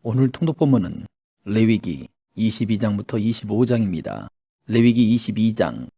오늘 통독본문은 레위기 22장부터 25장입니다. 레위기 22장.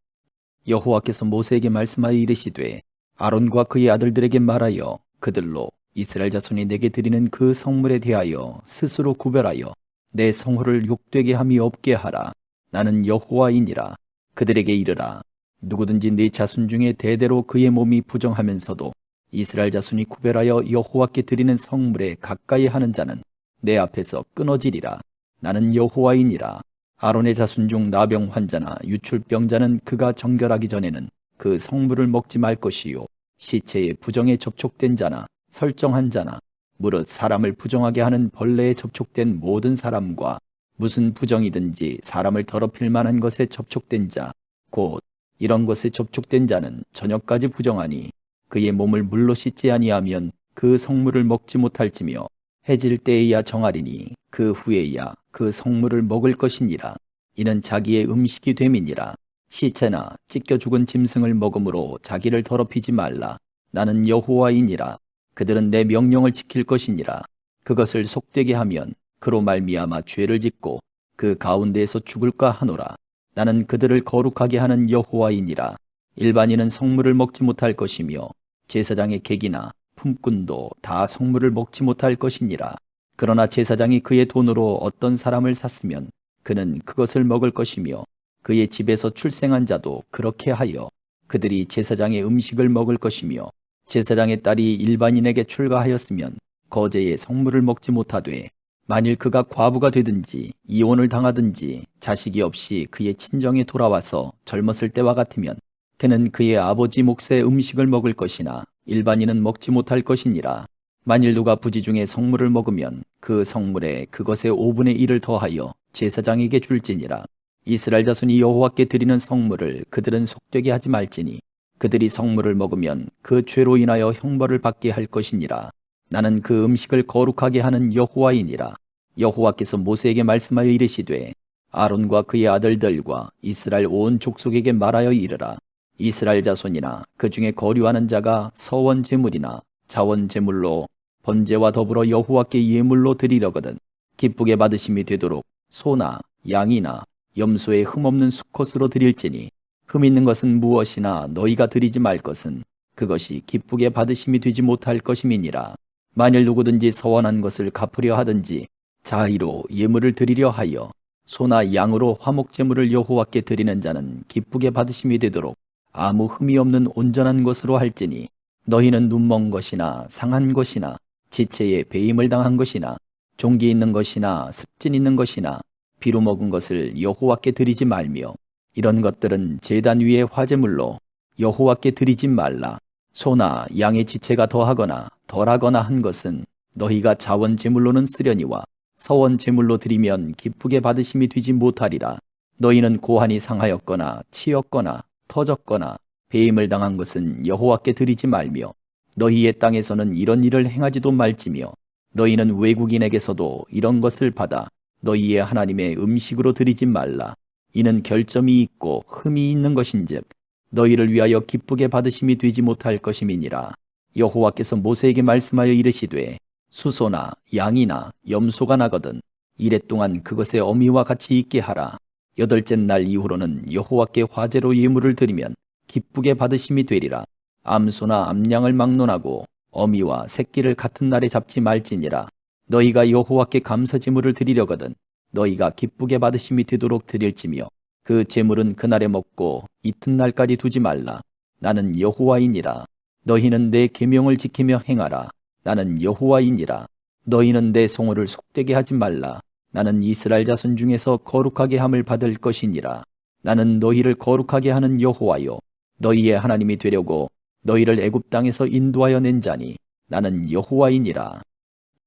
여호와께서 모세에게 말씀하여 이르시되 아론과 그의 아들들에게 말하여 그들로 이스라엘 자손이 내게 드리는 그 성물에 대하여 스스로 구별하여 내 성호를 욕되게 함이 없게 하라. 나는 여호와이니라. 그들에게 이르라. 누구든지 네 자손 중에 대대로 그의 몸이 부정하면서도 이스라엘 자손이 구별하여 여호와께 드리는 성물에 가까이 하는 자는 내 앞에서 끊어지리라. 나는 여호와이니라. 아론의 자손 중 나병 환자나 유출병자는 그가 정결하기 전에는 그 성물을 먹지 말 것이요, 시체에 부정에 접촉된 자나 설정한 자나 무릇 사람을 부정하게 하는 벌레에 접촉된 모든 사람과 무슨 부정이든지 사람을 더럽힐 만한 것에 접촉된 자, 곧 이런 것에 접촉된 자는 저녁까지 부정하니 그의 몸을 물로 씻지 아니하면 그 성물을 먹지 못할지며 해질 때에야 정하리니 그 후에야 그 성물을 먹을 것이니라. 이는 자기의 음식이 됨이니라. 시체나 찢겨 죽은 짐승을 먹음으로 자기를 더럽히지 말라. 나는 여호와이니라. 그들은 내 명령을 지킬 것이니라. 그것을 속되게 하면 그로 말미암아 죄를 짓고 그 가운데에서 죽을까 하노라. 나는 그들을 거룩하게 하는 여호와이니라. 일반인은 성물을 먹지 못할 것이며 제사장의 객이나 품꾼도 다 성물을 먹지 못할 것이니라. 그러나 제사장이 그의 돈으로 어떤 사람을 샀으면 그는 그것을 먹을 것이며 그의 집에서 출생한 자도 그렇게 하여 그들이 제사장의 음식을 먹을 것이며 제사장의 딸이 일반인에게 출가하였으면 거제의 성물을 먹지 못하되 만일 그가 과부가 되든지 이혼을 당하든지 자식이 없이 그의 친정에 돌아와서 젊었을 때와 같으면 그는 그의 아버지 몫의 음식을 먹을 것이나 일반인은 먹지 못할 것이니라. 만일 누가 부지 중에 성물을 먹으면 그 성물에 그것의 5분의 1을 더하여 제사장에게 줄지니라. 이스라엘 자손이 여호와께 드리는 성물을 그들은 속되게 하지 말지니 그들이 성물을 먹으면 그 죄로 인하여 형벌을 받게 할 것이니라. 나는 그 음식을 거룩하게 하는 여호와이니라. 여호와께서 모세에게 말씀하여 이르시되 아론과 그의 아들들과 이스라엘 온 족속에게 말하여 이르라. 이스라엘 자손이나 그 중에 거류하는 자가 서원 제물이나 자원 제물로 번제와 더불어 여호와께 예물로 드리려거든 기쁘게 받으심이 되도록 소나 양이나 염소의 흠없는 수컷으로 드릴지니 흠 있는 것은 무엇이나 너희가 드리지 말 것은 그것이 기쁘게 받으심이 되지 못할 것임이니라. 만일 누구든지 서원한 것을 갚으려 하든지 자의로 예물을 드리려 하여 소나 양으로 화목 제물을 여호와께 드리는 자는 기쁘게 받으심이 되도록 아무 흠이 없는 온전한 것으로 할지니 너희는 눈먼 것이나 상한 것이나 지체에 배임을 당한 것이나 종기 있는 것이나 습진 있는 것이나 비루 먹은 것을 여호와께 드리지 말며 이런 것들은 제단 위의 화제물로 여호와께 드리지 말라. 소나 양의 지체가 더하거나 덜하거나 한 것은 너희가 자원 제물로는 쓰려니와 서원 제물로 드리면 기쁘게 받으심이 되지 못하리라. 너희는 고환이 상하였거나 치였거나 터졌거나 배임을 당한 것은 여호와께 드리지 말며 너희의 땅에서는 이런 일을 행하지도 말지며 너희는 외국인에게서도 이런 것을 받아 너희의 하나님의 음식으로 드리지 말라. 이는 결점이 있고 흠이 있는 것인즉 너희를 위하여 기쁘게 받으심이 되지 못할 것임이니라. 여호와께서 모세에게 말씀하여 이르시되 수소나 양이나 염소가 나거든 이레 동안 그것의 어미와 같이 있게 하라. 여덟째 날 이후로는 여호와께 화제로 예물을 드리면 기쁘게 받으심이 되리라. 암소나 암양을 막론하고 어미와 새끼를 같은 날에 잡지 말지니라. 너희가 여호와께 감사 제물을 드리려거든 너희가 기쁘게 받으심이 되도록 드릴지며 그 제물은 그날에 먹고 이튿날까지 두지 말라. 나는 여호와이니라. 너희는 내 계명을 지키며 행하라. 나는 여호와이니라. 너희는 내 성호를 속되게 하지 말라. 나는 이스라엘 자손 중에서 거룩하게 함을 받을 것이니라. 나는 너희를 거룩하게 하는 여호와요 너희의 하나님이 되려고 너희를 애굽 땅에서 인도하여 낸 자니 나는 여호와이니라.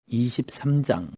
23장.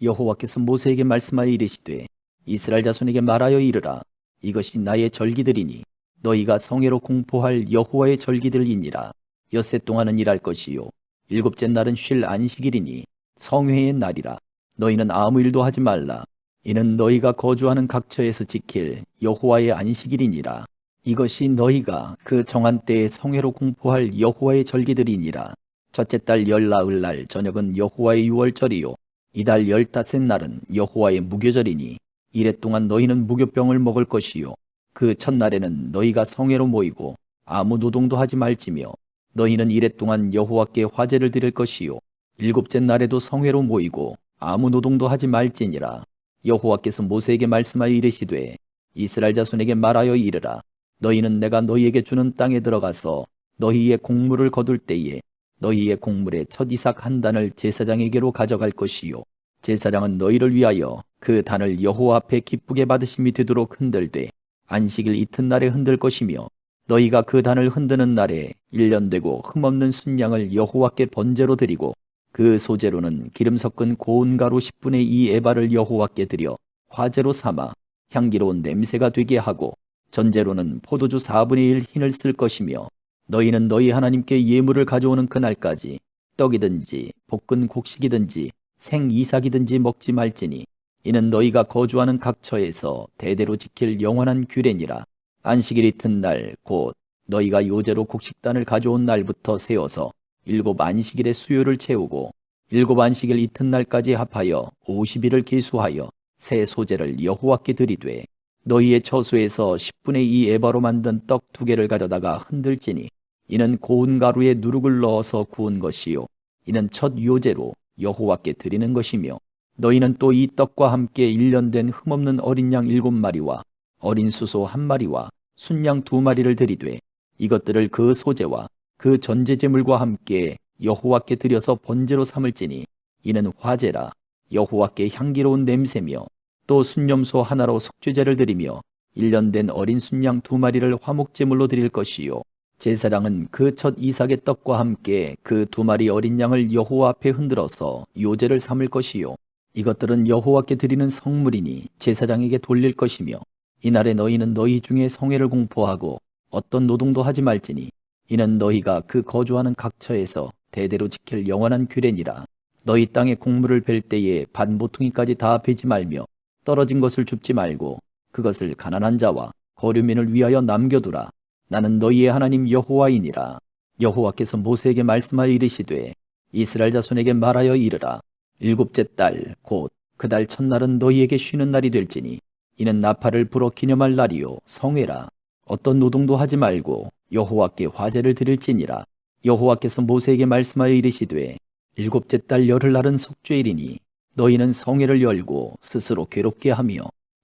여호와께서 모세에게 말씀하여 이르시되 이스라엘 자손에게 말하여 이르라. 이것이 나의 절기들이니 너희가 성회로 공포할 여호와의 절기들이니라. 엿새 동안은 일할 것이요 일곱째 날은 쉴 안식일이니 성회의 날이라. 너희는 아무 일도 하지 말라. 이는 너희가 거주하는 각처에서 지킬 여호와의 안식일이니라. 이것이 너희가 그 정한 때에 성회로 공포할 여호와의 절기들이니라. 첫째 달 열 나흘 날 저녁은 여호와의 유월절이요 이달 15 날은 여호와의 무교절이니 이래 동안 너희는 무교병을 먹을 것이요 그 첫날에는 너희가 성회로 모이고 아무 노동도 하지 말지며 너희는 이래 동안 여호와께 화제를 드릴 것이요 일곱째 날에도 성회로 모이고 아무 노동도 하지 말지니라. 여호와께서 모세에게 말씀하여 이르시되 이스라엘 자손에게 말하여 이르라. 너희는 내가 너희에게 주는 땅에 들어가서 너희의 곡물을 거둘 때에 너희의 곡물의 첫 이삭 한 단을 제사장에게로 가져갈 것이요 제사장은 너희를 위하여 그 단을 여호와 앞에 기쁘게 받으심이 되도록 흔들되 안식일 이튿날에 흔들 것이며 너희가 그 단을 흔드는 날에 1년 되고 흠없는 순양을 여호와께 번제로 드리고 그 소재로는 기름 섞은 고운 가루 10분의 2 에바를 여호와께 드려 화제로 삼아 향기로운 냄새가 되게 하고 전제로는 포도주 4분의 1 흰을 쓸 것이며 너희는 너희 하나님께 예물을 가져오는 그날까지 떡이든지 볶은 곡식이든지 생 이삭이든지 먹지 말지니 이는 너희가 거주하는 각 처에서 대대로 지킬 영원한 규례니라. 안식일 이튿날 곧 너희가 요제로 곡식단을 가져온 날부터 세워서 7 안식일의 수요를 채우고 7 안식일 이튿날까지 합하여 50일을 계수하여 새 소재를 여호와께 드리되 너희의 처소에서 10분의 2 에바로 만든 떡 2개를 가져다가 흔들지니 이는 고운 가루에 누룩을 넣어서 구운 것이요 이는 첫 요제로 여호와께 드리는 것이며 너희는 또 이 떡과 함께 1년 된 흠없는 어린 양 7마리와 어린 수소 1마리와 순양 2마리를 드리되 이것들을 그 소재와 그 전제제물과 함께 여호와께 드려서 번제로 삼을지니 이는 화제라. 여호와께 향기로운 냄새며 또 순염소 하나로 속죄제를 드리며 1년 된 어린 순양 2마리를 화목제물로 드릴 것이요 제사장은 그 첫 이삭의 떡과 함께 그 2마리 어린 양을 여호와 앞에 흔들어서 요제를 삼을 것이요 이것들은 여호와께 드리는 성물이니 제사장에게 돌릴 것이며 이날에 너희는 너희 중에 성회를 공포하고 어떤 노동도 하지 말지니 이는 너희가 그 거주하는 각 처에서 대대로 지킬 영원한 규례니라. 너희 땅에 곡물을 벨 때에 반 모퉁이까지 다 베지 말며 떨어진 것을 줍지 말고 그것을 가난한 자와 거류민을 위하여 남겨두라. 나는 너희의 하나님 여호와이니라. 여호와께서 모세에게 말씀하여 이르시되 이스라엘 자손에게 말하여 이르라. 7째 달 곧 그 달 첫날은 너희에게 쉬는 날이 될지니 이는 나팔을 불어 기념할 날이요 성회라. 어떤 노동도 하지 말고 여호와께 화제를 드릴지니라. 여호와께서 모세에게 말씀하여 이르시되 7째 달 열흘날은 속죄일이니 너희는 성회를 열고 스스로 괴롭게 하며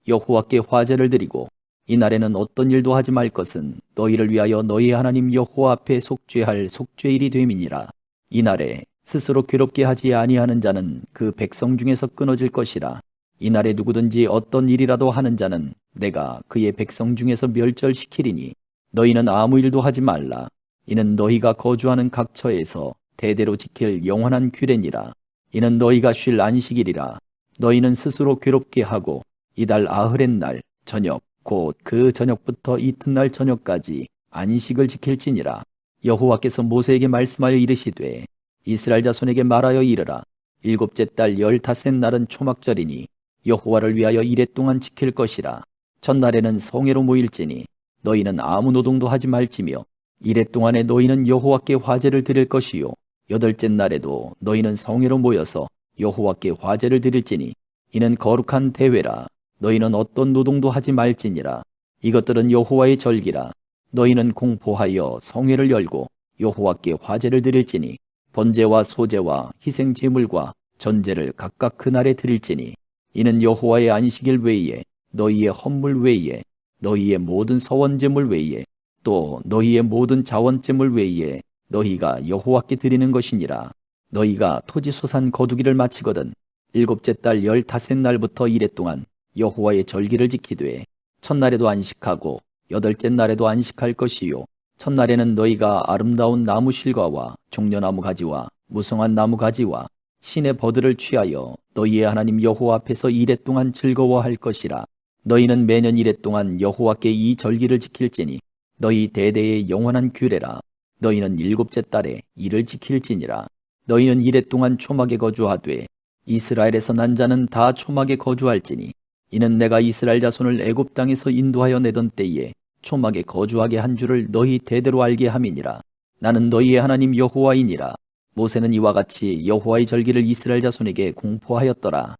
여호와께 화제를 드리고 이날에는 어떤 일도 하지 말 것은 너희를 위하여 너희 하나님 여호와 앞에 속죄할 속죄일이 됨이니라. 이날에 스스로 괴롭게 하지 아니하는 자는 그 백성 중에서 끊어질 것이라. 이날에 누구든지 어떤 일이라도 하는 자는 내가 그의 백성 중에서 멸절시키리니 너희는 아무 일도 하지 말라. 이는 너희가 거주하는 각 처에서 대대로 지킬 영원한 규례니라. 이는 너희가 쉴 안식일이라. 너희는 스스로 괴롭게 하고 이달 아흐렛 날 저녁 곧 그 저녁부터 이튿날 저녁까지 안식을 지킬지니라. 여호와께서 모세에게 말씀하여 이르시되 이스라엘 자손에게 말하여 이르라. 7째 달 15 날은 초막절이니 여호와를 위하여 이래 동안 지킬 것이라. 첫날에는 성회로 모일지니 너희는 아무 노동도 하지 말지며 이래 동안에 너희는 여호와께 화제를 드릴 것이요 8째 날에도 너희는 성회로 모여서 여호와께 화제를 드릴지니 이는 거룩한 대회라. 너희는 어떤 노동도 하지 말지니라. 이것들은 여호와의 절기라. 너희는 공포하여 성회를 열고 여호와께 화제를 드릴지니 번제와 소제와 희생 제물과 전제를 각각 그날에 드릴지니 이는 여호와의 안식일 외에 너희의 헌물 외에 너희의 모든 서원 제물 외에 또 너희의 모든 자원 제물 외에 너희가 여호와께 드리는 것이니라. 너희가 토지 소산 거두기를 마치거든 7째 달 15날부터 이래 동안 여호와의 절기를 지키되 첫날에도 안식하고 8째 날에도 안식할 것이요 첫날에는 너희가 아름다운 나무 실과와 종려나무 가지와 무성한 나무 가지와 신의 버들을 취하여 너희의 하나님 여호와 앞에서 이래 동안 즐거워할 것이라. 너희는 매년 이래 동안 여호와께 이 절기를 지킬지니 너희 대대의 영원한 규례라. 너희는 7째 달에 이를 지킬지니라. 너희는 이래 동안 초막에 거주하되 이스라엘에서 난 자는 다 초막에 거주할지니 이는 내가 이스라엘 자손을 애굽 땅에서 인도하여 내던 때에 초막에 거주하게 한 줄을 너희 대대로 알게 함이니라. 나는 너희의 하나님 여호와이니라. 모세는 이와 같이 여호와의 절기를 이스라엘 자손에게 공포하였더라.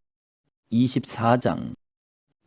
24장.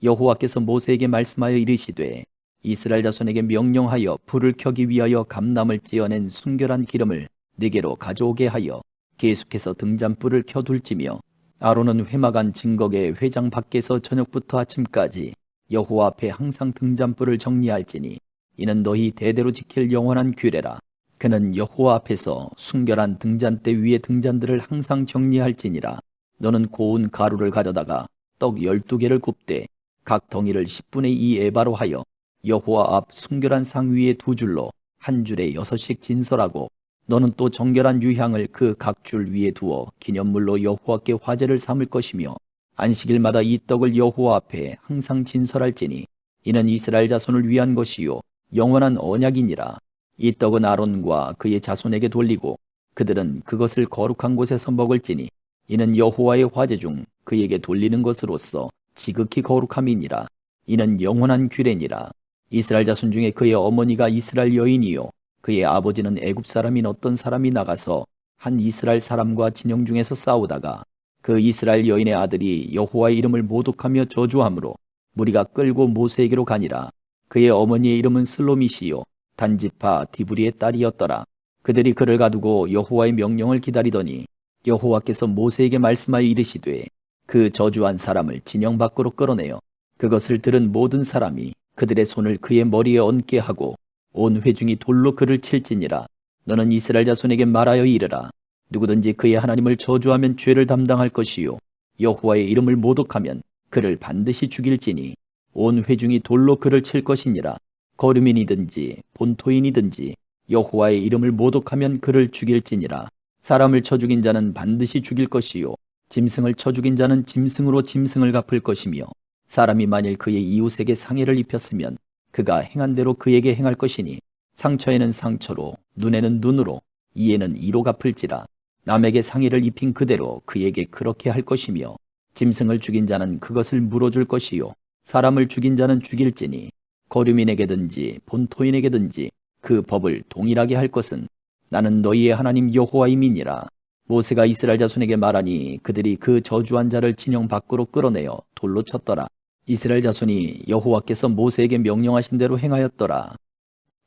여호와께서 모세에게 말씀하여 이르시되 이스라엘 자손에게 명령하여 불을 켜기 위하여 감람을 찌어낸 순결한 기름을 네게로 가져오게 하여 계속해서 등잔불을 켜둘지며 아론은 회막안 증거계 회장 밖에서 저녁부터 아침까지 여호와 앞에 항상 등잔불을 정리할지니 이는 너희 대대로 지킬 영원한 규례라. 그는 여호와 앞에서 순결한 등잔대 위에 등잔들을 항상 정리할지니라. 너는 고운 가루를 가져다가 떡 12개를 굽되 각 덩이를 10분의 2 에바로 하여 여호와 앞 순결한 상 위에 2줄로 한 줄에 6씩 진설하고 너는 또 정결한 유향을 그 각 줄 위에 두어 기념물로 여호와께 화제를 삼을 것이며 안식일마다 이 떡을 여호와 앞에 항상 진설할지니 이는 이스라엘 자손을 위한 것이요 영원한 언약이니라. 이 떡은 아론과 그의 자손에게 돌리고 그들은 그것을 거룩한 곳에서 먹을지니 이는 여호와의 화제 중 그에게 돌리는 것으로서 지극히 거룩함이니라. 이는 영원한 규례니라. 이스라엘 자손 중에 그의 어머니가 이스라엘 여인이요 그의 아버지는 애굽 사람인 어떤 사람이 나가서 한 이스라엘 사람과 진영 중에서 싸우다가 그 이스라엘 여인의 아들이 여호와의 이름을 모독하며 저주함으로 무리가 끌고 모세에게로 가니라. 그의 어머니의 이름은 슬로미시요 단지파 디브리의 딸이었더라. 그들이 그를 가두고 여호와의 명령을 기다리더니 여호와께서 모세에게 말씀하여 이르시되 그 저주한 사람을 진영 밖으로 끌어내어 그것을 들은 모든 사람이 그들의 손을 그의 머리에 얹게 하고 온 회중이 돌로 그를 칠지니라. 너는 이스라엘 자손에게 말하여 이르라. 누구든지 그의 하나님을 저주하면 죄를 담당할 것이요 여호와의 이름을 모독하면 그를 반드시 죽일지니 온 회중이 돌로 그를 칠 것이니라. 거류민이든지 본토인이든지 여호와의 이름을 모독하면 그를 죽일지니라. 사람을 쳐 죽인 자는 반드시 죽일 것이요 짐승을 쳐 죽인 자는 짐승으로 짐승을 갚을 것이며 사람이 만일 그의 이웃에게 상해를 입혔으면 그가 행한 대로 그에게 행할 것이니 상처에는 상처로 눈에는 눈으로 이에는 이로 갚을지라. 남에게 상해를 입힌 그대로 그에게 그렇게 할 것이며 짐승을 죽인 자는 그것을 물어줄 것이요 사람을 죽인 자는 죽일지니 거류민에게든지 본토인에게든지 그 법을 동일하게 할 것은 나는 너희의 하나님 여호와임이니라. 모세가 이스라엘 자손에게 말하니 그들이 그 저주한 자를 진영 밖으로 끌어내어 돌로 쳤더라. 이스라엘 자손이 여호와께서 모세에게 명령하신 대로 행하였더라.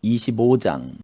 25장.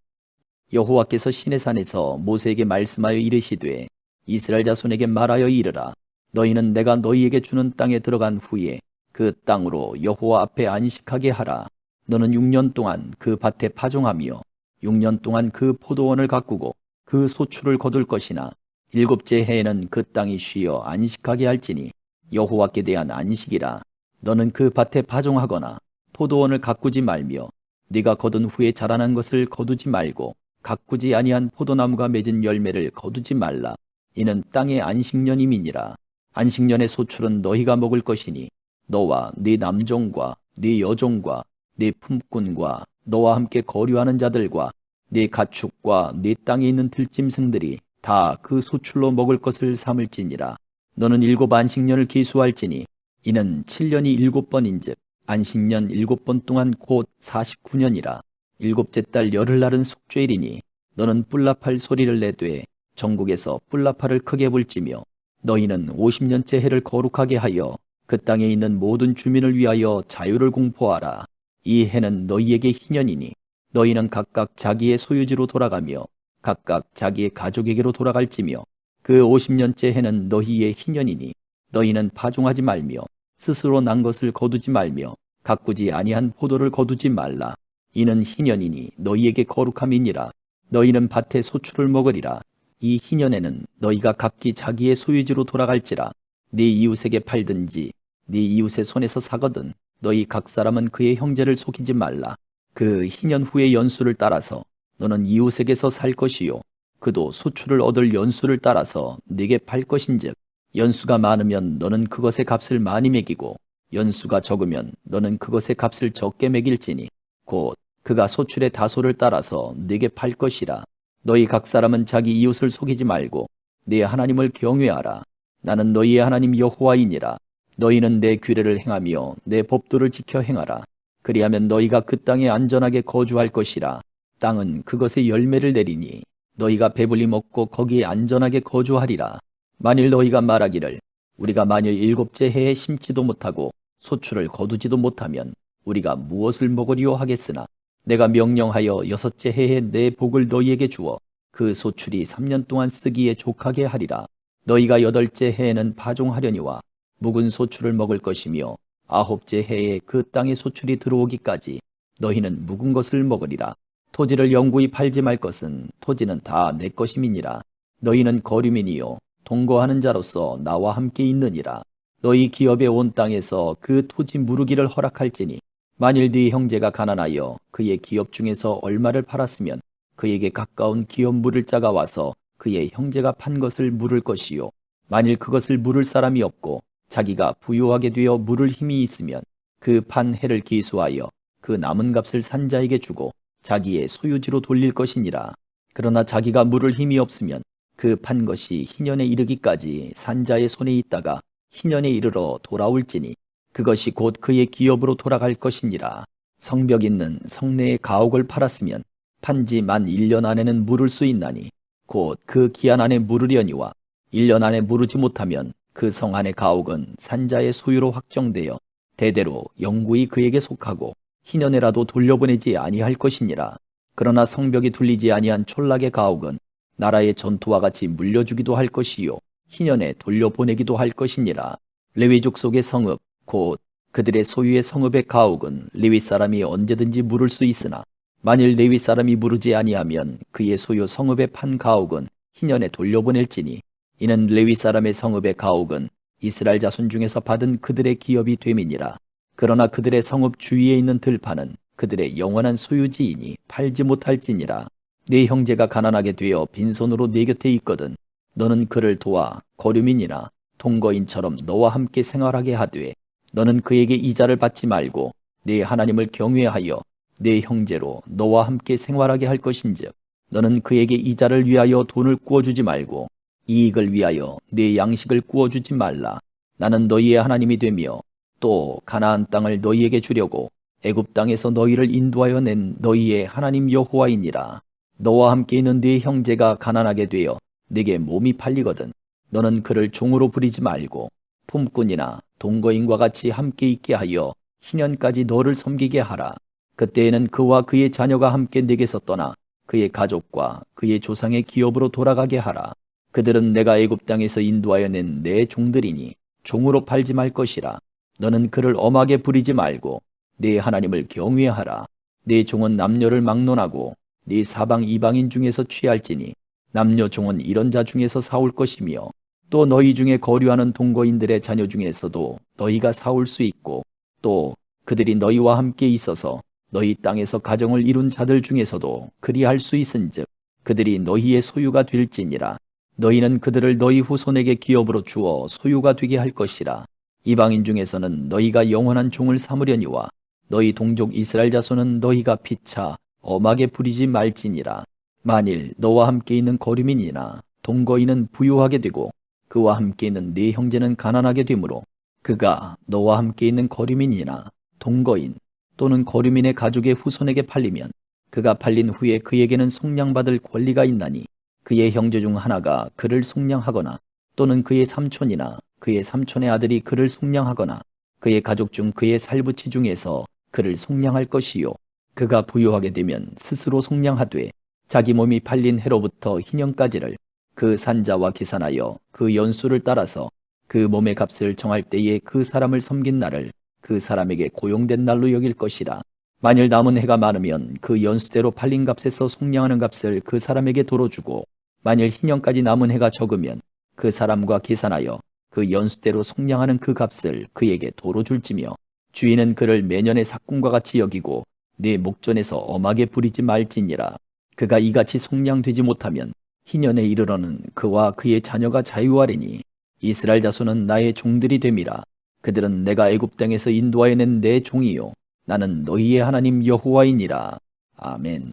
여호와께서 시내산에서 모세에게 말씀하여 이르시되 이스라엘 자손에게 말하여 이르라. 너희는 내가 너희에게 주는 땅에 들어간 후에 그 땅으로 여호와 앞에 안식하게 하라. 너는 6년 동안 그 밭에 파종하며 6년 동안 그 포도원을 가꾸고 그 소출을 거둘 것이나 7째 해에는 그 땅이 쉬어 안식하게 할지니 여호와께 대한 안식이라. 너는 그 밭에 파종하거나 포도원을 가꾸지 말며 네가 거둔 후에 자라난 것을 거두지 말고 가꾸지 아니한 포도나무가 맺은 열매를 거두지 말라. 이는 땅의 안식년임이니라. 안식년의 소출은 너희가 먹을 것이니 너와 네 남종과 네 여종과 네 품꾼과 너와 함께 거류하는 자들과 네 가축과 네 땅에 있는 들짐승들이 다 그 소출로 먹을 것을 삼을지니라. 너는 7 안식년을 기수할지니 이는 7년이 7번인즉 안식년 7번 동안 곧 49년이라. 7째 달 열흘날은 숙죄일이니 너는 뿔나팔 소리를 내되 전국에서 뿔나팔을 크게 불지며 너희는 50년째 해를 거룩하게 하여 그 땅에 있는 모든 주민을 위하여 자유를 공포하라. 이 해는 너희에게 희년이니 너희는 각각 자기의 소유지로 돌아가며 각각 자기의 가족에게로 돌아갈지며 그 50년째 해는 너희의 희년이니 너희는 파종하지 말며 스스로 난 것을 거두지 말며 가꾸지 아니한 포도를 거두지 말라. 이는 희년이니 너희에게 거룩함이니라. 너희는 밭의 소출을 먹으리라. 이 희년에는 너희가 각기 자기의 소유지로 돌아갈지라. 네 이웃에게 팔든지 네 이웃의 손에서 사거든 너희 각 사람은 그의 형제를 속이지 말라. 그 희년 후의 연수를 따라서 너는 이웃에게서 살 것이요 그도 소출을 얻을 연수를 따라서 네게 팔 것인즉 연수가 많으면 너는 그것의 값을 많이 매기고 연수가 적으면 너는 그것의 값을 적게 매길지니 곧 그가 소출의 다소를 따라서 네게 팔 것이라. 너희 각 사람은 자기 이웃을 속이지 말고 네 하나님을 경외하라. 나는 너희의 하나님 여호와이니라. 너희는 내 규례를 행하며 내 법도를 지켜 행하라. 그리하면 너희가 그 땅에 안전하게 거주할 것이라. 땅은 그것의 열매를 내리니 너희가 배불리 먹고 거기에 안전하게 거주하리라. 만일 너희가 말하기를 우리가 만일 7째 해에 심지도 못하고 소출을 거두지도 못하면 우리가 무엇을 먹으리요 하겠으나 내가 명령하여 6째 해에 내 복을 너희에게 주어 그 소출이 3년 동안 쓰기에 족하게 하리라. 너희가 8째 해에는 파종하려니와 묵은 소출을 먹을 것이며 9째 해에 그 땅에 소출이 들어오기까지 너희는 묵은 것을 먹으리라. 토지를 영구히 팔지 말 것은 토지는 다 내 것임이니라. 너희는 거류민이요 동거하는 자로서 나와 함께 있느니라. 너희 기업의 온 땅에서 그 토지 무르기를 허락할지니 만일 네 형제가 가난하여 그의 기업 중에서 얼마를 팔았으면 그에게 가까운 기업 물을 자가 와서 그의 형제가 판 것을 물을 것이요 만일 그것을 물을 사람이 없고 자기가 부유하게 되어 물을 힘이 있으면 그 판 해를 기수하여 그 남은 값을 산자에게 주고 자기의 소유지로 돌릴 것이니라. 그러나 자기가 물을 힘이 없으면 그 판 것이 희년에 이르기까지 산자의 손에 있다가 희년에 이르러 돌아올지니 그것이 곧 그의 기업으로 돌아갈 것이니라. 성벽 있는 성내의 가옥을 팔았으면 판지 만 1년 안에는 물을 수 있나니 곧 그 기한 안에 물으려니와 1년 안에 물으지 못하면 그 성 안의 가옥은 산자의 소유로 확정되어 대대로 영구히 그에게 속하고 희년에라도 돌려보내지 아니할 것이니라. 그러나 성벽이 둘리지 아니한 촌락의 가옥은 나라의 전투와 같이 물려주기도 할 것이요 희년에 돌려보내기도 할 것이니라. 레위족 속의 성읍 곧 그들의 소유의 성읍의 가옥은 레위 사람이 언제든지 물을 수 있으나 만일 레위 사람이 물으지 아니하면 그의 소유 성읍의 판 가옥은 희년에 돌려보낼지니 이는 레위 사람의 성읍의 가옥은 이스라엘 자손 중에서 받은 그들의 기업이 됨이니라. 그러나 그들의 성읍 주위에 있는 들판은 그들의 영원한 소유지이니 팔지 못할지니라. 네 형제가 가난하게 되어 빈손으로 네 곁에 있거든 너는 그를 도와 거류민이나 동거인처럼 너와 함께 생활하게 하되 너는 그에게 이자를 받지 말고 네 하나님을 경외하여 네 형제로 너와 함께 생활하게 할 것인즉 너는 그에게 이자를 위하여 돈을 구워주지 말고 이익을 위하여 네 양식을 구워주지 말라. 나는 너희의 하나님이 되며 또 가나안 땅을 너희에게 주려고 애굽 땅에서 너희를 인도하여 낸 너희의 하나님 여호와이니라. 너와 함께 있는 네 형제가 가난하게 되어 네게 몸이 팔리거든 너는 그를 종으로 부리지 말고 품꾼이나 동거인과 같이 함께 있게 하여 희년까지 너를 섬기게 하라. 그때에는 그와 그의 자녀가 함께 네게서 떠나 그의 가족과 그의 조상의 기업으로 돌아가게 하라. 그들은 내가 애굽 땅에서 인도하여 낸 내 종들이니 종으로 팔지 말 것이라. 너는 그를 엄하게 부리지 말고 네 하나님을 경외하라. 네 종은 남녀를 막론하고 네 사방 이방인 중에서 취할지니 남녀 종은 이런 자 중에서 사올 것이며 또 너희 중에 거류하는 동거인들의 자녀 중에서도 너희가 사올 수 있고 또 그들이 너희와 함께 있어서 너희 땅에서 가정을 이룬 자들 중에서도 그리할 수 있은즉 그들이 너희의 소유가 될지니라. 너희는 그들을 너희 후손에게 기업으로 주어 소유가 되게 할 것이라. 이방인 중에서는 너희가 영원한 종을 삼으려니와 너희 동족 이스라엘 자손은 너희가 피차 엄하게 부리지 말지니라. 만일 너와 함께 있는 거류민이나 동거인은 부유하게 되고 그와 함께 있는 네 형제는 가난하게 되므로 그가 너와 함께 있는 거류민이나 동거인 또는 거류민의 가족의 후손에게 팔리면 그가 팔린 후에 그에게는 속량받을 권리가 있나니 그의 형제 중 하나가 그를 속량하거나 또는 그의 삼촌이나 그의 삼촌의 아들이 그를 속량하거나 그의 가족 중 그의 살부치 중에서 그를 속량할 것이요 그가 부유하게 되면 스스로 속량하되 자기 몸이 팔린 해로부터 희년까지를 그 산자와 계산하여 그 연수를 따라서 그 몸의 값을 정할 때에 그 사람을 섬긴 날을 그 사람에게 고용된 날로 여길 것이라. 만일 남은 해가 많으면 그 연수대로 팔린 값에서 속량하는 값을 그 사람에게 도로 주고 만일 희년까지 남은 해가 적으면 그 사람과 계산하여 그 연수대로 속량하는 그 값을 그에게 도로 줄지며 주인은 그를 매년의 삭군과 같이 여기고 네 목전에서 엄하게 부리지 말지니라. 그가 이같이 속량되지 못하면 희년에 이르러는 그와 그의 자녀가 자유하리니 이스라엘 자손은 나의 종들이 됨이라. 그들은 내가 애굽 땅에서 인도하여 낸 내 종이요 나는 너희의 하나님 여호와이니라. 아멘.